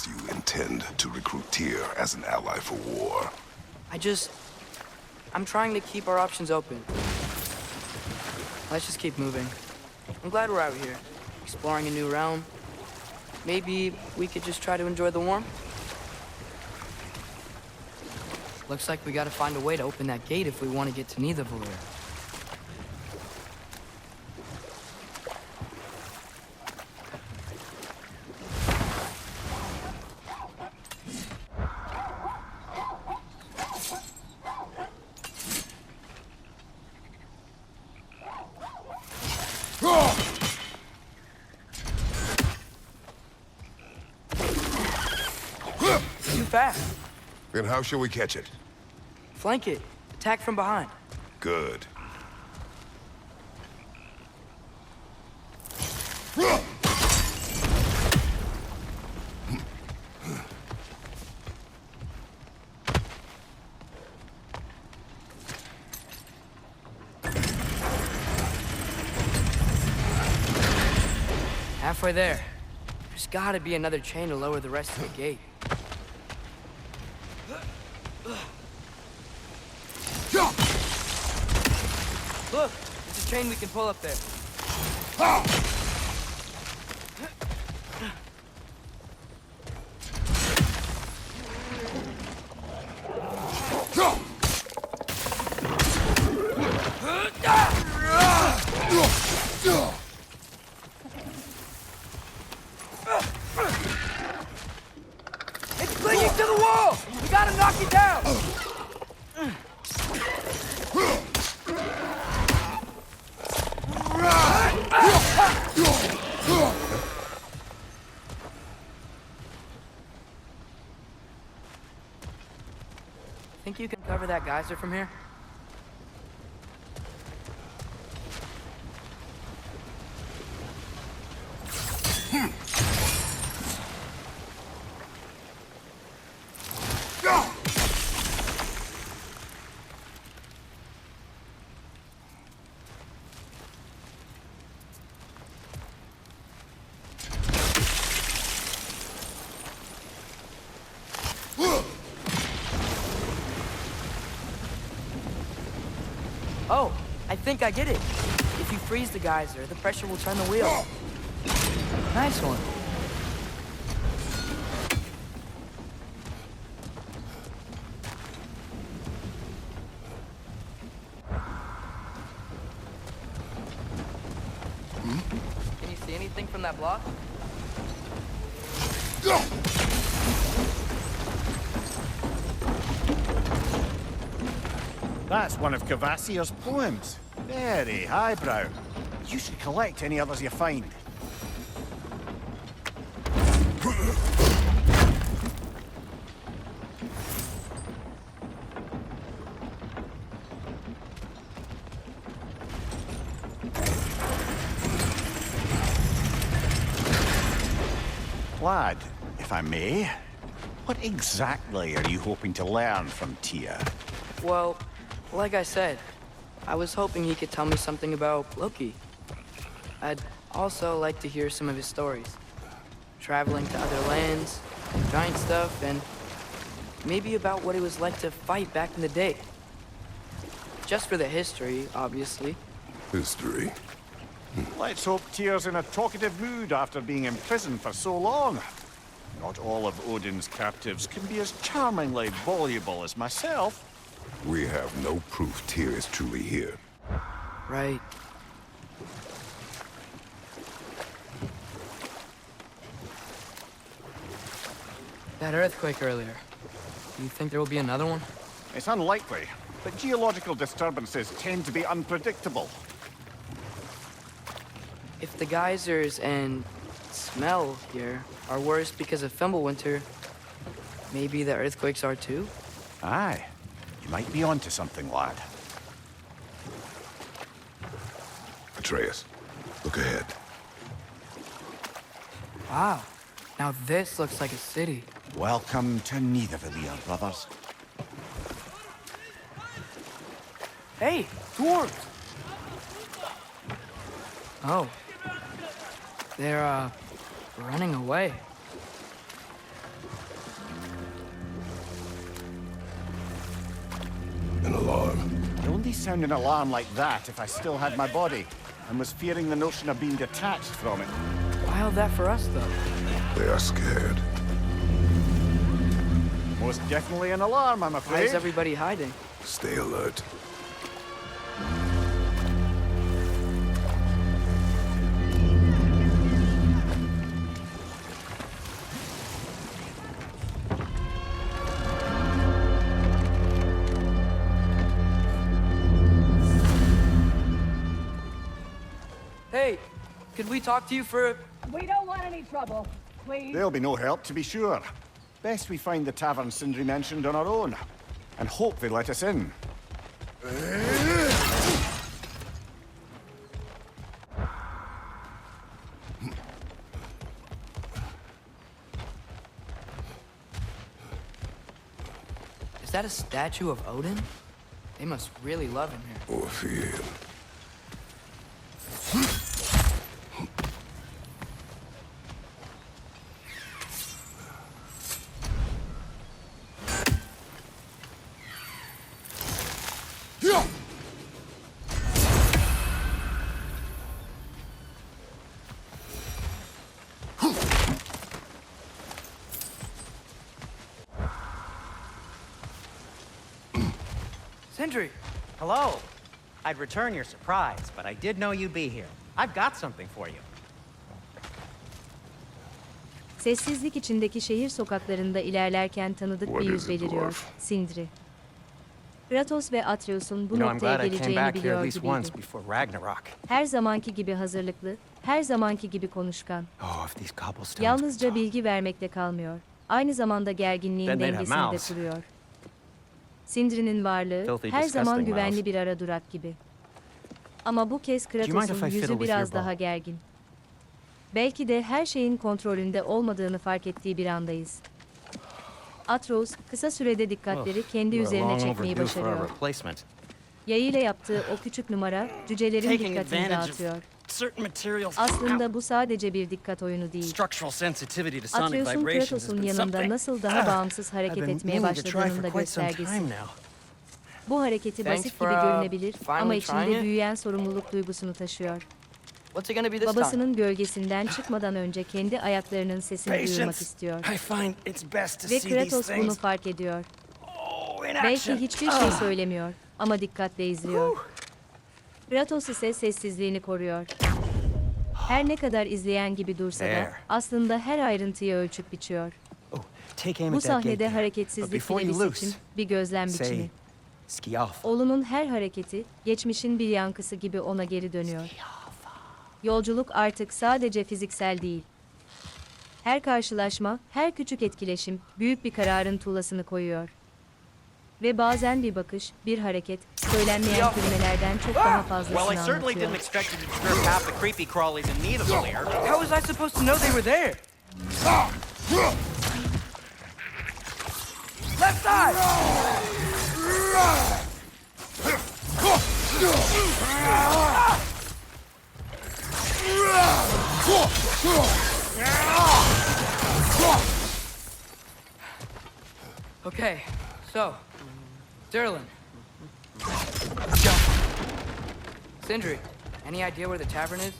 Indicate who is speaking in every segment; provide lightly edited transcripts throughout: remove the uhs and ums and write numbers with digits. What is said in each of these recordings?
Speaker 1: else you intend to recruit Tyr as an ally for war?
Speaker 2: I'm trying to keep our options open. Let's just keep moving. I'm glad we're out here, exploring a new realm. Maybe we could just try to enjoy the warmth? Looks like we gotta find a way to open that gate if we want to get to Nidavellir'e. Too fast.
Speaker 1: Then how shall we catch it?
Speaker 2: Flank it. Attack from behind.
Speaker 1: Good.
Speaker 2: Halfway there. There's gotta be another chain to lower the rest of the gate. Look, there's a chain we can pull up there. It's clinging to the wall! We gotta knock it down! Think you can cover that geyser from here? Oh, I think I get it. If you freeze the geyser, the pressure will turn the wheel. Nice one. Can you see anything from that block?
Speaker 3: That's one of Kvasir's poems. Very highbrow. You should collect any others you find. Lad, if I may, what exactly are you hoping to learn from Tyr?
Speaker 2: Well, like I said, I was hoping he could tell me something about Loki. I'd also like to hear some of his stories. Traveling to other lands, giant stuff, and maybe about what it was like to fight back in the day. Just for the history, obviously.
Speaker 1: History?
Speaker 3: Let's hope Tyr's in a talkative mood after being in prison for so long. Not all of Odin's captives can be as charmingly voluble as myself.
Speaker 1: We have no proof Tyr is truly here.
Speaker 2: Right. That earthquake earlier. Do you think there will be another one?
Speaker 3: It's unlikely, but geological disturbances tend to be unpredictable.
Speaker 2: If the geysers and smell here are worse because of Fimbulwinter, maybe the earthquakes are too?
Speaker 3: Aye. You might be onto something, lad.
Speaker 1: Atreus, look ahead.
Speaker 2: Wow. Now this looks like a city.
Speaker 3: Welcome to Nidavellir, brothers.
Speaker 2: Hey, dwarves! Oh. They're, running away.
Speaker 1: An alarm.
Speaker 3: I'd only sound an alarm like that if I still had my body and was fearing the notion of being detached from it.
Speaker 2: Why all that for us, though?
Speaker 1: They are scared.
Speaker 3: Most definitely an alarm, I'm
Speaker 2: Why
Speaker 3: afraid.
Speaker 2: is everybody hiding?
Speaker 1: Stay alert.
Speaker 2: Hey, could we talk to you for a...
Speaker 4: We don't want any trouble, please.
Speaker 3: There'll be no help, to be sure. Best we find the tavern Sindri mentioned on our own, and hope they let us in.
Speaker 2: Is that a statue of Odin? They must really love him here.
Speaker 1: Or fear him.
Speaker 2: Sindri!
Speaker 5: Hello. I'd return your surprise, but I did know you'd be here. I've got something for you.
Speaker 6: Sessizlik içindeki şehir sokaklarında ilerlerken tanıdık bir
Speaker 1: What
Speaker 6: yüz
Speaker 1: is it,
Speaker 6: beliriyor.
Speaker 1: dwarf?
Speaker 6: Sindri. Kratos ve Atreus'un bu
Speaker 5: You know, I'm
Speaker 6: noktaya
Speaker 5: glad I came
Speaker 6: geleceğini
Speaker 5: back here at
Speaker 6: biliyor
Speaker 5: least once
Speaker 6: gibiydi.
Speaker 5: before Ragnarok.
Speaker 6: Her zamanki gibi hazırlıklı, her zamanki gibi konuşkan.
Speaker 5: Oh, if these cobblestones
Speaker 6: Yalnızca
Speaker 5: could talk.
Speaker 6: bilgi vermekle kalmıyor. Aynı zamanda gerginliğin
Speaker 5: Then they'd have
Speaker 6: dengesini de
Speaker 5: mouths.
Speaker 6: kuruyor. Sindri'nin varlığı
Speaker 5: Filthy,
Speaker 6: her zaman
Speaker 5: disgusting
Speaker 6: güvenli
Speaker 5: mouths.
Speaker 6: bir ara durak gibi. Ama bu kez
Speaker 5: you mind if I
Speaker 6: Kratos'un
Speaker 5: fiddle
Speaker 6: yüzü
Speaker 5: with
Speaker 6: biraz
Speaker 5: your bow?
Speaker 6: daha gergin. Belki de her şeyin kontrolünde olmadığını fark ettiği bir andayız. Atreus kısa sürede dikkatleri kendi
Speaker 5: We're
Speaker 6: üzerine
Speaker 5: long
Speaker 6: çekmeyi
Speaker 5: overdue for a
Speaker 6: başarıyor.
Speaker 5: replacement.
Speaker 6: Yayıyla yaptığı o küçük numara cücelerin
Speaker 5: Taking
Speaker 6: dikkatini
Speaker 5: advantage
Speaker 6: dağıtıyor.
Speaker 5: of certain materials.
Speaker 6: Aslında bu sadece bir dikkat oyunu değil.
Speaker 5: Structural sensitivity to sonic
Speaker 6: Atreus'un
Speaker 5: vibrations has
Speaker 6: Kratos'un
Speaker 5: been
Speaker 6: yanında
Speaker 5: something
Speaker 6: nasıl daha bağımsız
Speaker 5: I've
Speaker 6: hareket
Speaker 5: been
Speaker 6: etmeye
Speaker 5: meaning to try
Speaker 6: başladığının da
Speaker 5: for quite some
Speaker 6: göstergesi.
Speaker 5: time now.
Speaker 6: Bu hareketi
Speaker 2: Thanks
Speaker 6: basit
Speaker 2: for,
Speaker 6: gibi görünebilir ama
Speaker 2: finally
Speaker 6: içinde
Speaker 2: trying it.
Speaker 6: büyüyen sorumluluk duygusunu taşıyor.
Speaker 2: What's it gonna be this time?
Speaker 6: Babasının gölgesinden çıkmadan önce kendi ayaklarının sesini duyurmak
Speaker 5: Patience.
Speaker 6: istiyor.
Speaker 5: I find it's best to
Speaker 6: Ve
Speaker 5: see these
Speaker 6: Kratos bunu
Speaker 5: things.
Speaker 6: fark ediyor.
Speaker 5: Oh, in
Speaker 6: Belki
Speaker 5: action.
Speaker 6: hiçbir şey söylemiyor ama dikkatle izliyor. Kratos ise sessizliğini koruyor. Her ne kadar izleyen gibi dursa da
Speaker 5: There.
Speaker 6: aslında her ayrıntıyı ölçüp biçiyor.
Speaker 5: Oh, take aim
Speaker 6: Bu
Speaker 5: at that gate
Speaker 6: sahnede
Speaker 5: there. But
Speaker 6: hareketsizlik
Speaker 5: before
Speaker 6: bile
Speaker 5: you
Speaker 6: bir
Speaker 5: loose,
Speaker 6: seçim, bir gözlem
Speaker 5: say,
Speaker 6: biçimi.
Speaker 5: ski off.
Speaker 6: Oğlunun her hareketi, geçmişin bir yankısı gibi ona geri dönüyor. Yolculuk artık sadece fiziksel değil. Her karşılaşma, her küçük etkileşim, büyük bir kararın tuğlasını koyuyor. Ve bazen bir bakış, bir hareket, söylenmeyen kelimelerden çok daha
Speaker 5: Well, I
Speaker 6: fazlasını
Speaker 5: certainly didn't
Speaker 6: anlatıyor.
Speaker 5: expect you to strip half the creepy crawlies in Nidavellir'e.
Speaker 2: How was I supposed to know they were there? Left side! Okay, so, Derlin. Sindri, any idea where the tavern is?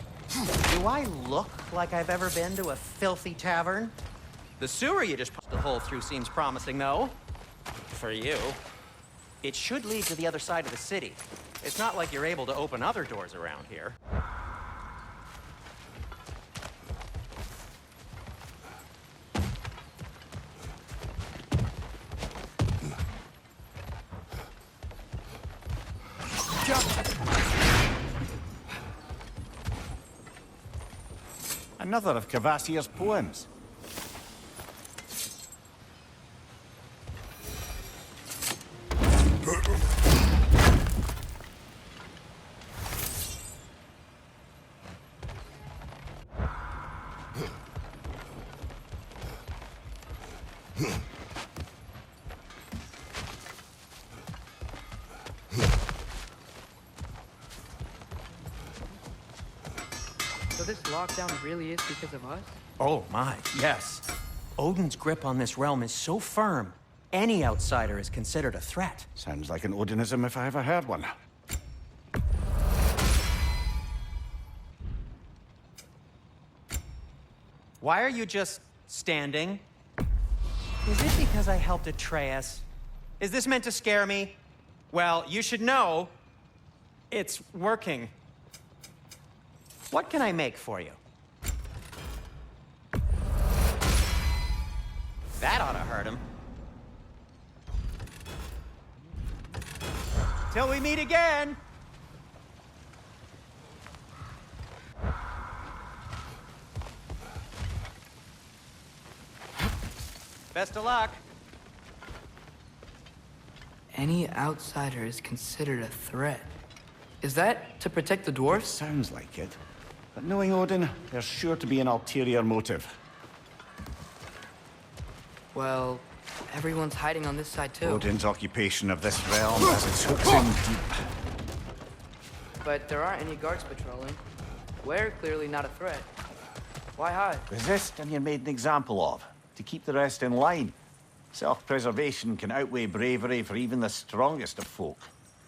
Speaker 5: Do I look like I've ever been to a filthy tavern? The sewer you just punched the hole through seems promising, though. For you. It should lead to the other side of the city. It's not like you're able to open other doors around here.
Speaker 3: Another of Kvasir's poems.
Speaker 2: So this lockdown really is because of us?
Speaker 5: Oh my, yes. Odin's grip on this realm is so firm, any outsider is considered a threat.
Speaker 3: Sounds like an Odinism if I ever heard one.
Speaker 5: Why are you just standing? Is it because I helped Atreus? Is this meant to scare me? Well, you should know it's working. What can I make for you? That ought to hurt him. Till we meet again! Best of luck.
Speaker 2: Any outsider is considered a threat. Is that to protect the dwarfs?
Speaker 3: Sounds like it. But knowing Odin, there's sure to be an ulterior motive.
Speaker 2: Well, everyone's hiding on this side too.
Speaker 3: Odin's occupation of this realm has its hooks in deep.
Speaker 2: But there aren't any guards patrolling. We're clearly not a threat. Why hide?
Speaker 3: Resist and you're made an example of, to keep the rest in line. Self-preservation can outweigh bravery for even the strongest of folk.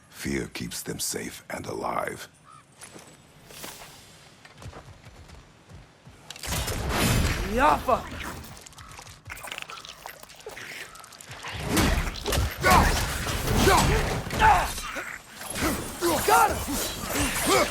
Speaker 1: Fear keeps them safe and alive.
Speaker 2: Yaffa! Got him!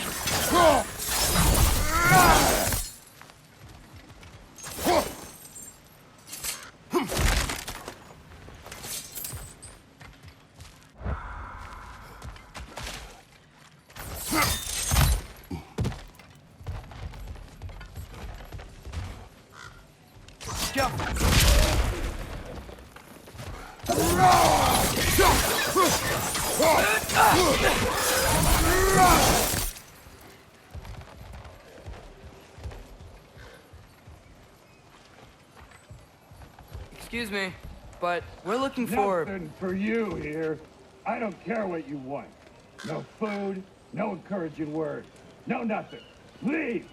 Speaker 2: Excuse me, but we're looking for...
Speaker 7: Nothing for you here. I don't care what you want. No food, no encouraging words, no nothing. Leave!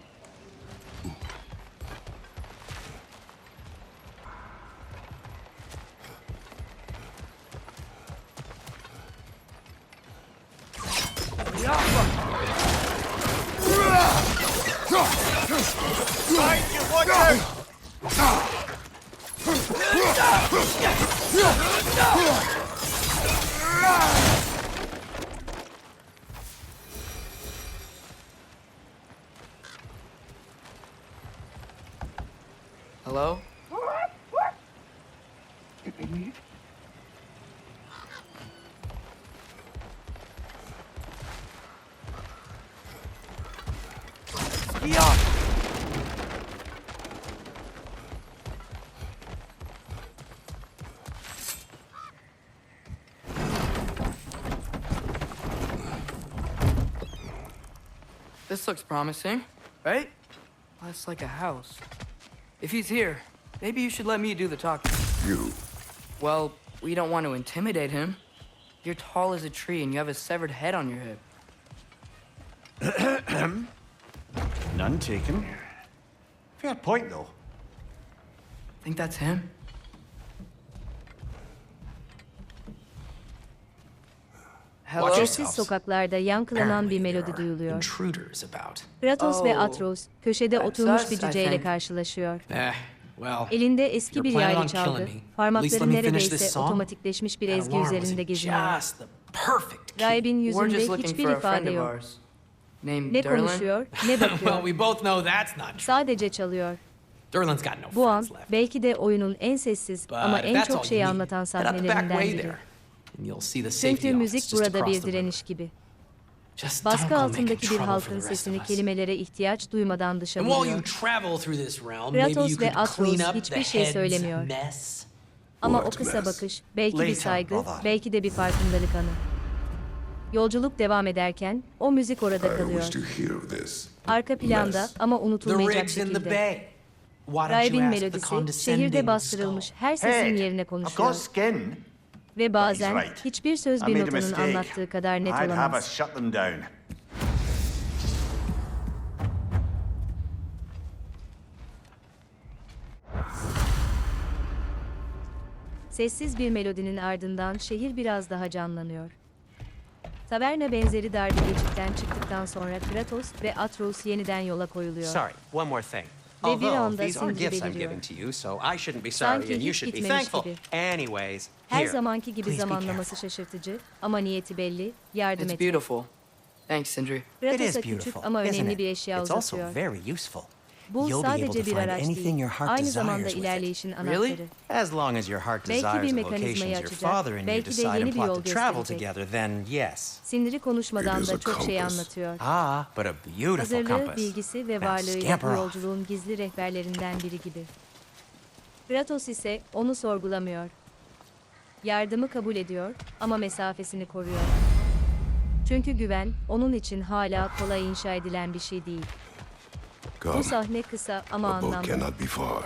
Speaker 2: Hello? This looks promising, right? That's like a house. If he's here, maybe you should let me do the talking.
Speaker 1: You.
Speaker 2: Well, we don't want to intimidate him. You're tall as a tree and you have a severed head on your hip.
Speaker 3: None taken. Fair point, though.
Speaker 2: Think that's him? Hello?
Speaker 6: Sessiz sokaklarda yankılanan bir melodi duyuluyor.
Speaker 8: Intruders about.
Speaker 6: Kratos ve
Speaker 2: Oh.
Speaker 6: Atreus köşede
Speaker 2: That's
Speaker 6: oturmuş
Speaker 2: us,
Speaker 6: bir
Speaker 2: I
Speaker 6: cüceyle
Speaker 2: think.
Speaker 6: karşılaşıyor.
Speaker 8: Well,
Speaker 6: Elinde eski
Speaker 8: you're
Speaker 6: bir
Speaker 8: planning
Speaker 6: yaylı
Speaker 8: on
Speaker 6: çalgı,
Speaker 8: killing me. At least let
Speaker 6: parmakları
Speaker 8: me finish this
Speaker 6: neredeyse
Speaker 8: song.
Speaker 6: otomatikleşmiş bir
Speaker 8: That
Speaker 6: ezgi
Speaker 8: alarm was
Speaker 6: üzerinde
Speaker 8: in
Speaker 6: geziniyor.
Speaker 8: just the perfect key.
Speaker 6: Raeb'in
Speaker 2: We're
Speaker 6: yüzünde
Speaker 2: just looking
Speaker 6: hiçbir
Speaker 2: for a friend
Speaker 6: ifade
Speaker 2: of
Speaker 6: yok.
Speaker 2: ours. Named
Speaker 6: Ne
Speaker 2: Durlin.
Speaker 6: konuşuyor, ne
Speaker 8: Well,
Speaker 6: bakıyor.
Speaker 8: we both know that's not true.
Speaker 6: Sadece çalıyor.
Speaker 8: Durlin's got no
Speaker 6: Bu an
Speaker 8: friends left.
Speaker 6: belki de oyunun en sessiz
Speaker 8: But
Speaker 6: ama
Speaker 8: if
Speaker 6: en
Speaker 8: that's
Speaker 6: çok
Speaker 8: all
Speaker 6: şeyi
Speaker 8: you need,
Speaker 6: anlatan
Speaker 8: head up the back
Speaker 6: sahnelerinden
Speaker 8: way
Speaker 6: biri.
Speaker 8: there, and you'll see the safety
Speaker 6: Çünkü
Speaker 8: office
Speaker 6: müzik
Speaker 8: just
Speaker 6: burada
Speaker 8: across
Speaker 6: bir
Speaker 8: the river.
Speaker 6: direniş gibi.
Speaker 8: Just don't
Speaker 6: Baskı
Speaker 8: go making
Speaker 6: altındaki bir
Speaker 8: trouble for
Speaker 6: halkın
Speaker 8: the rest
Speaker 6: sesini
Speaker 8: of us.
Speaker 6: kelimelere ihtiyaç duymadan dışa
Speaker 8: And while you
Speaker 6: vuruyor.
Speaker 8: travel through this realm, maybe you
Speaker 6: Kratos ve
Speaker 8: could clean
Speaker 6: Atreus
Speaker 8: up the
Speaker 6: hiçbir şey
Speaker 8: head's
Speaker 6: söylemiyor.
Speaker 8: mess.
Speaker 6: Ama o
Speaker 1: What
Speaker 6: kısa
Speaker 1: mess?
Speaker 6: bakış, belki bir
Speaker 3: Later,
Speaker 6: saygı,
Speaker 3: brother.
Speaker 6: belki de bir farkındalık anı. Yolculuk devam ederken o müzik orada
Speaker 1: I
Speaker 6: kalıyor.
Speaker 1: wish to hear this.
Speaker 6: Arka planda
Speaker 1: Mess.
Speaker 6: ama
Speaker 8: The
Speaker 6: unutulmayacak
Speaker 8: rig's in the
Speaker 6: şekilde.
Speaker 8: bay. Why don't
Speaker 6: Raeb'in
Speaker 8: you ask the
Speaker 6: melodisi
Speaker 8: condescending
Speaker 6: şehirde bastırılmış
Speaker 8: skull?
Speaker 6: her sesin
Speaker 3: Head,
Speaker 6: yerine
Speaker 3: I've
Speaker 6: konuşuyor.
Speaker 3: got skin.
Speaker 6: Ve bazen
Speaker 3: He's right.
Speaker 6: hiçbir söz
Speaker 3: I
Speaker 6: bir
Speaker 3: made a
Speaker 6: notunun
Speaker 3: mistake.
Speaker 6: anlattığı kadar net
Speaker 3: I'd have us
Speaker 6: olamaz.
Speaker 3: shut them down.
Speaker 6: Sessiz bir melodinin ardından şehir biraz daha canlanıyor. Taverna benzeri dar bir geçitten çıktıktan sonra Kratos ve Atreus yeniden yola koyuluyor.
Speaker 5: Sorry, one more thing.
Speaker 6: Ve bir
Speaker 5: Although
Speaker 6: anda
Speaker 5: these are
Speaker 6: Sindri
Speaker 5: gifts I'm
Speaker 6: beliriyor.
Speaker 5: giving to you, so I shouldn't be
Speaker 6: Sanki
Speaker 5: sorry and you
Speaker 6: hiç
Speaker 5: should be
Speaker 6: gitmemiş
Speaker 5: thankful.
Speaker 6: gibi.
Speaker 5: Anyways,
Speaker 6: Her
Speaker 5: here.
Speaker 6: zamanki gibi
Speaker 5: Please be
Speaker 6: zamanlaması
Speaker 5: careful.
Speaker 6: şaşırtıcı ama niyeti belli, yardım
Speaker 2: It's
Speaker 6: et.
Speaker 2: beautiful. Thanks, Sindri.
Speaker 5: It is
Speaker 6: Kratos'a küçük
Speaker 5: beautiful,
Speaker 6: ama
Speaker 5: isn't
Speaker 6: önemli
Speaker 5: it?
Speaker 6: bir eşya
Speaker 5: It's also
Speaker 6: uzatıyor.
Speaker 5: very useful.
Speaker 6: Bu
Speaker 5: You'll be able
Speaker 6: sadece
Speaker 5: to
Speaker 6: bir
Speaker 5: find
Speaker 6: araç
Speaker 5: anything
Speaker 6: değil,
Speaker 5: your heart
Speaker 6: aynı zamanda
Speaker 5: desires with it.
Speaker 6: ilerleyişin
Speaker 2: Really?
Speaker 6: anahtarı.
Speaker 5: As long as your heart
Speaker 6: Belki
Speaker 5: desires
Speaker 6: bir
Speaker 5: the
Speaker 6: mekanizmayı
Speaker 5: locations your
Speaker 6: açacak,
Speaker 5: father and you
Speaker 6: belki de
Speaker 5: decide
Speaker 6: yeni
Speaker 5: and
Speaker 6: bir
Speaker 5: plot
Speaker 6: yol
Speaker 5: to travel
Speaker 6: gösterecek.
Speaker 5: together, then yes.
Speaker 6: Sindri konuşmadan
Speaker 1: It is
Speaker 6: da
Speaker 1: a
Speaker 6: çok şey
Speaker 1: compass.
Speaker 6: anlatıyor.
Speaker 5: Ah, but a beautiful
Speaker 6: Hazırlığı,
Speaker 5: compass.
Speaker 6: bilgisi ve
Speaker 5: Now
Speaker 6: varlığıyla
Speaker 5: scamper
Speaker 6: bu
Speaker 5: off.
Speaker 6: yolculuğun gizli rehberlerinden biri gibi. Kratos ise onu sorgulamıyor. Yardımı kabul ediyor ama mesafesini koruyor. Çünkü güven, onun için hala kolay inşa edilen bir şey değil. Bu
Speaker 1: Come.
Speaker 6: sahne kısa ama
Speaker 1: The boat
Speaker 6: anlamlı.
Speaker 1: cannot be far.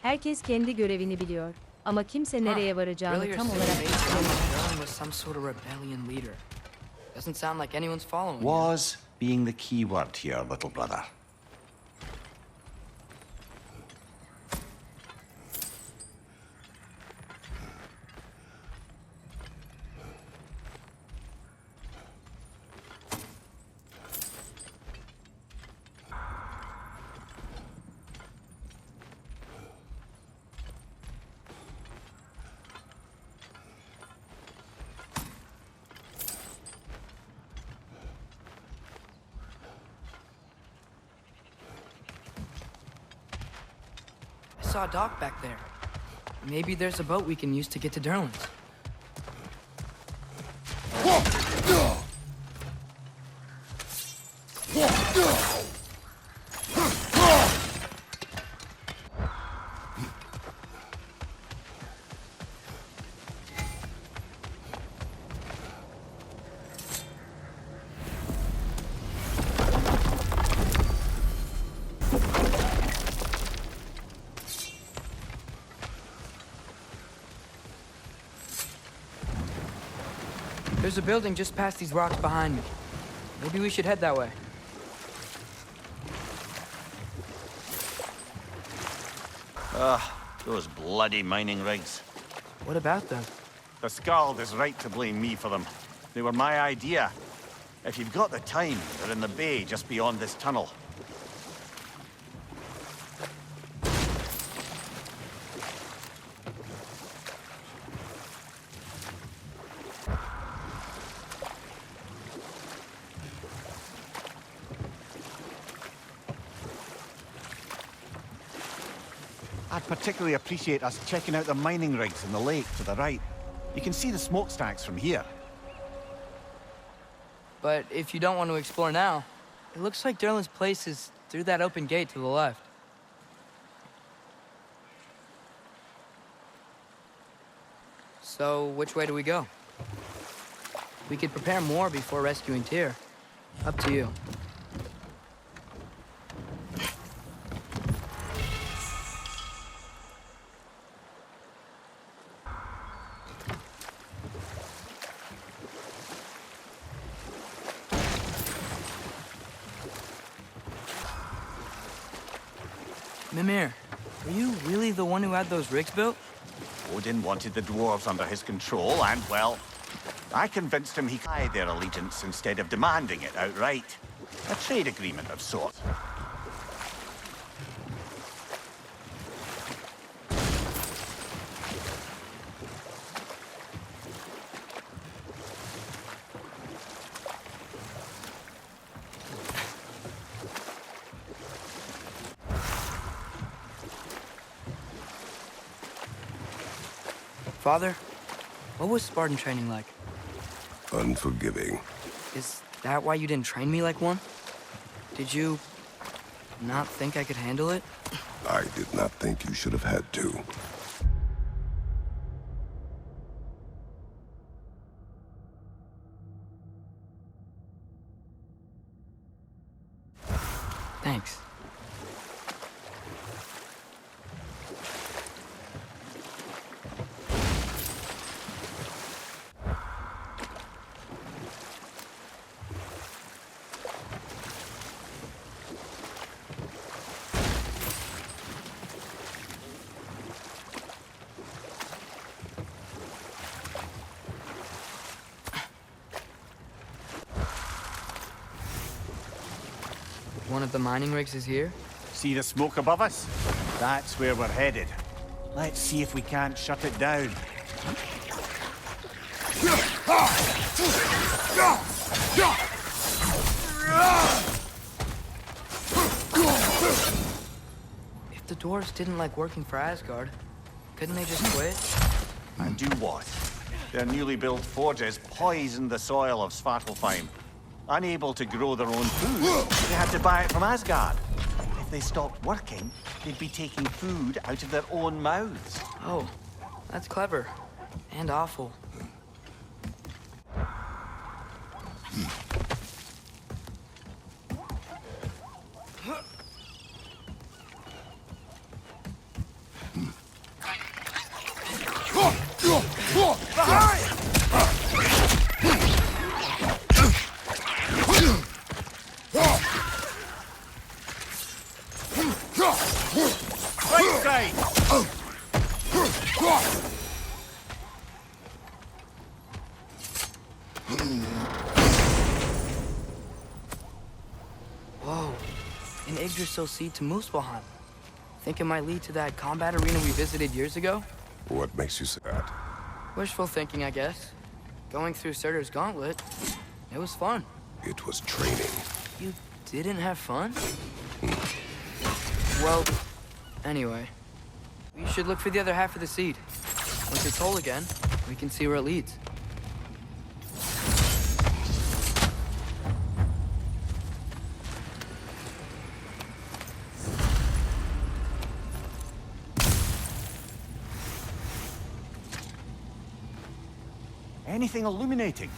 Speaker 6: Herkes kendi görevini biliyor. Ama kimse nereye varacağını
Speaker 2: Really, you're
Speaker 6: tam
Speaker 2: saying
Speaker 6: olarak
Speaker 2: maybe
Speaker 6: bilmiyor.
Speaker 2: Dylan was some sort of rebellion leader. Doesn't sound like anyone's following him.
Speaker 3: Was being the key word here, little brother.
Speaker 2: I saw a dock back there. Maybe there's a boat we can use to get to Derlin's. There's a building just past these rocks behind me. Maybe we should head that way.
Speaker 3: Those bloody mining rigs.
Speaker 2: What about them?
Speaker 3: The Skald is right to blame me for them. They were my idea. If you've got the time, they're in the bay just beyond this tunnel. I'd particularly appreciate us checking out the mining rigs in the lake to the right. You can see the smokestacks from here.
Speaker 2: But if you don't want to explore now, it looks like Derlin's place is through that open gate to the left. So, which way do we go? We could prepare more before rescuing Tyr. Up to you. Mimir, are you really the one who had those rigs built?
Speaker 3: Odin wanted the dwarves under his control, and, well, I convinced him he could buy their allegiance instead of demanding it outright. A trade agreement of sorts.
Speaker 2: Father, what was Spartan training like?
Speaker 1: Unforgiving.
Speaker 2: Is that why you didn't train me like one? Did you not think I could handle it?
Speaker 1: I did not think you should have had to.
Speaker 2: Thanks. one of the mining rigs is here?
Speaker 3: See the smoke above us? That's where we're headed. Let's see if we can't shut it down.
Speaker 2: If the dwarves didn't like working for Asgard, couldn't they just quit?
Speaker 3: And do what? Their newly built forges poisoned the soil of Svartalfheim. Unable to grow their own food, they had to buy it from Asgard. If they stopped working, they'd be taking food out of their own mouths.
Speaker 2: Oh, that's clever. And awful.
Speaker 3: Right side!
Speaker 2: Whoa, an Yggdrasil Seed to Muspelheim. Think it might lead to that combat arena we visited years ago?
Speaker 1: What makes you say that?
Speaker 2: Wishful thinking, I guess. Going through Surtur's gauntlet, it was fun.
Speaker 1: It was training.
Speaker 2: You didn't have fun? Well, anyway. We should look for the other half of the seed. Once it's whole again, we can see where it leads.
Speaker 3: Anything illuminating?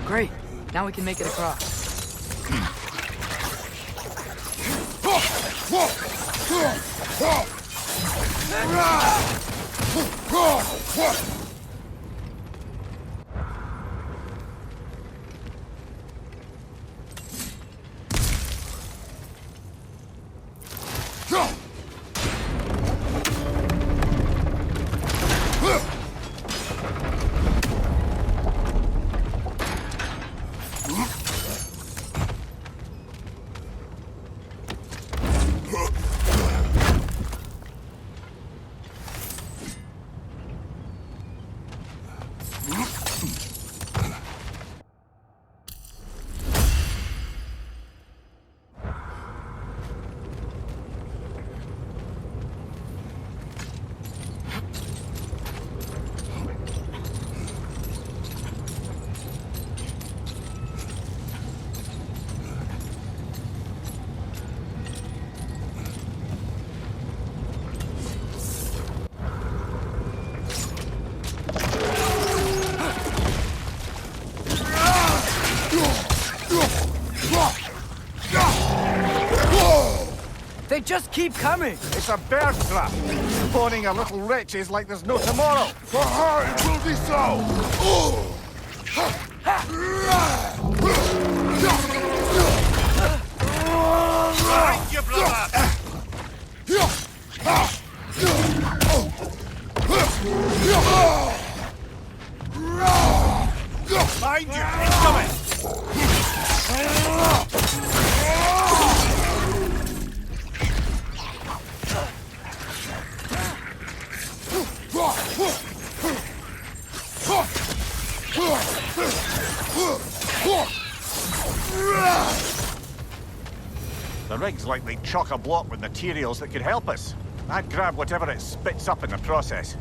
Speaker 2: Great. Now we can make it across. They just keep coming!
Speaker 3: It's a bear trap! Spawning our little wretches like there's no tomorrow!
Speaker 1: For her, it will be so!
Speaker 3: Behind you, brother! Behind you! It's coming! The rig's likely chock-a-block with materials that could help us. I'd grab whatever it spits up in the process.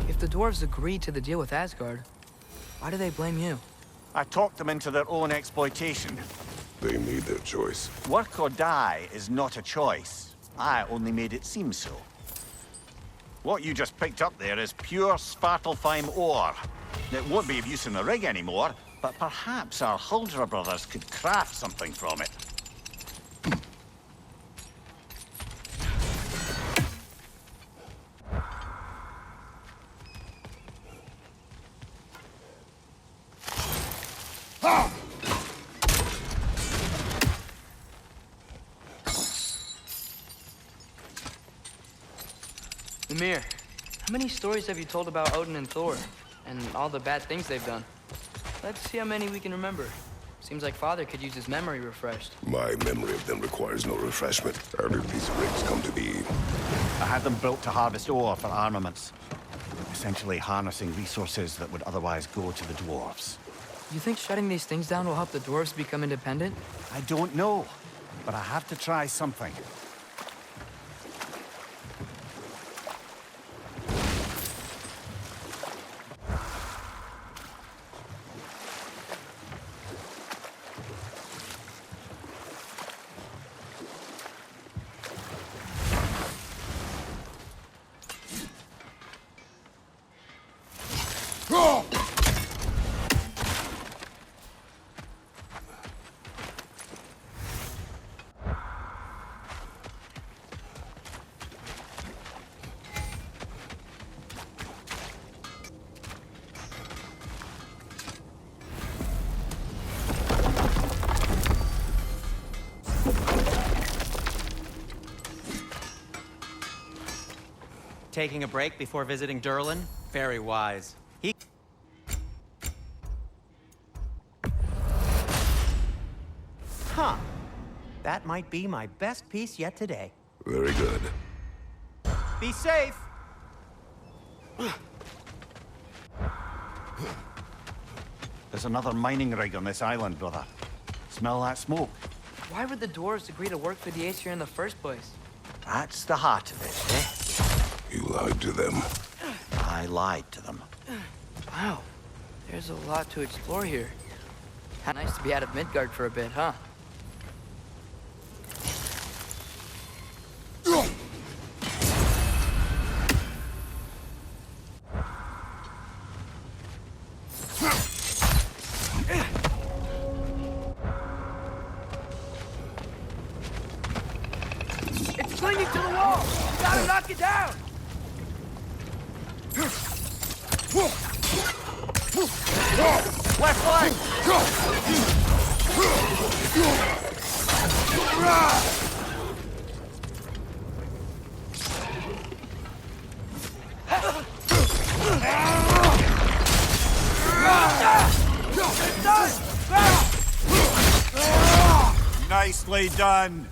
Speaker 2: If the dwarves agreed to the deal with Asgard, why do they blame you?
Speaker 3: I talked them into their own exploitation.
Speaker 1: They made their choice.
Speaker 3: Work or die is not a choice. I only made it seem so. What you just picked up there is pure Svartalfheim ore. It won't be of use in the rig anymore, but perhaps our Huldra brothers could craft something from it.
Speaker 2: Ymir, how many stories have you told about Odin and Thor? And all the bad things they've done? Let's see how many we can remember. Seems like Father could use his memory refreshed.
Speaker 1: My memory of them requires no refreshment. How did these rigs come to be?
Speaker 3: I had them built to harvest ore for armaments. Essentially harnessing resources that would otherwise go to the dwarves.
Speaker 2: You think shutting these things down will help the dwarves become independent?
Speaker 3: I don't know, but I have to try something.
Speaker 5: Taking a break before visiting Durlin? Very wise. Huh. That might be my best piece yet today.
Speaker 1: Very good.
Speaker 5: Be safe!
Speaker 3: There's another mining rig on this island, brother. Smell that smoke?
Speaker 2: Why would the dwarves agree to work for the Aesir in the first place?
Speaker 3: That's the heart of it, eh?
Speaker 1: You lied to them.
Speaker 3: I lied to them.
Speaker 2: Wow, there's a lot to explore here. How nice to be out of Midgard for a bit, huh? It's clinging to the wall! You gotta knock it down!
Speaker 3: Left leg! Nicely done!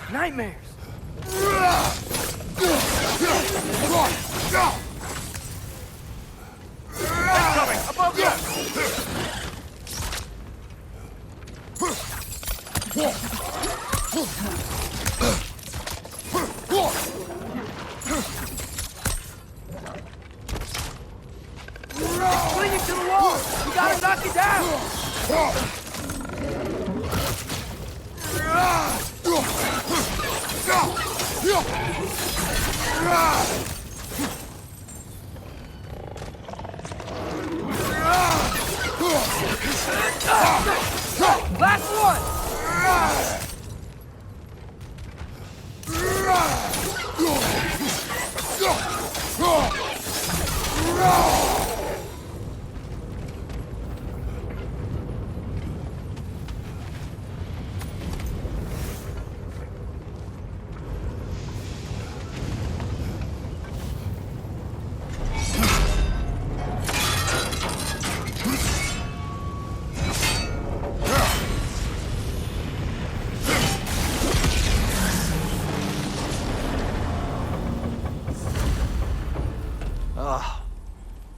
Speaker 2: Nightmares!
Speaker 3: Coming! Above you!
Speaker 2: It's clinging to the wall! You gotta knock it down! Last one!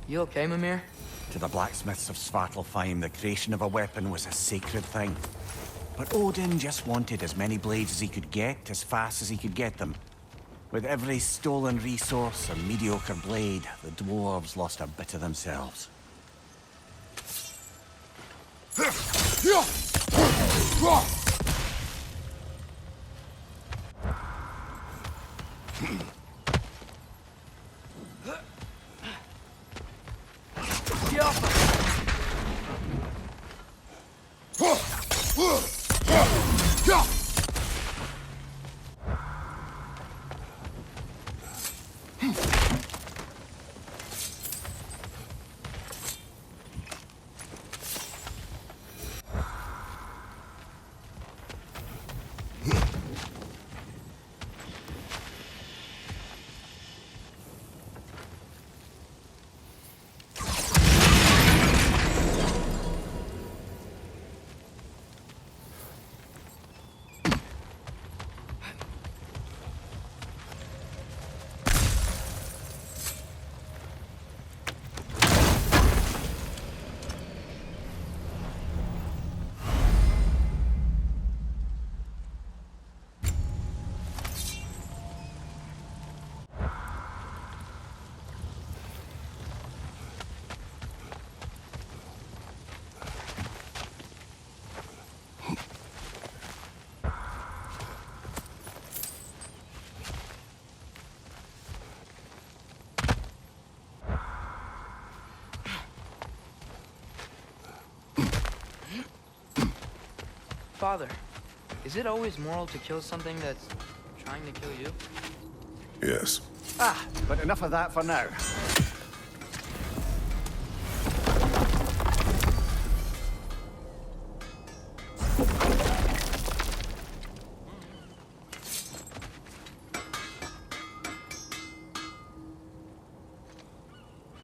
Speaker 2: You okay, Mimir?
Speaker 3: To the blacksmiths of Svartalfheim, the creation of a weapon was a sacred thing. But Odin just wanted as many blades as he could get, as fast as he could get them. With every stolen resource and mediocre blade, the dwarves lost a bit of themselves.
Speaker 2: Father, is it always moral to kill something that's trying to kill you?
Speaker 1: Yes.
Speaker 3: But enough of that for now.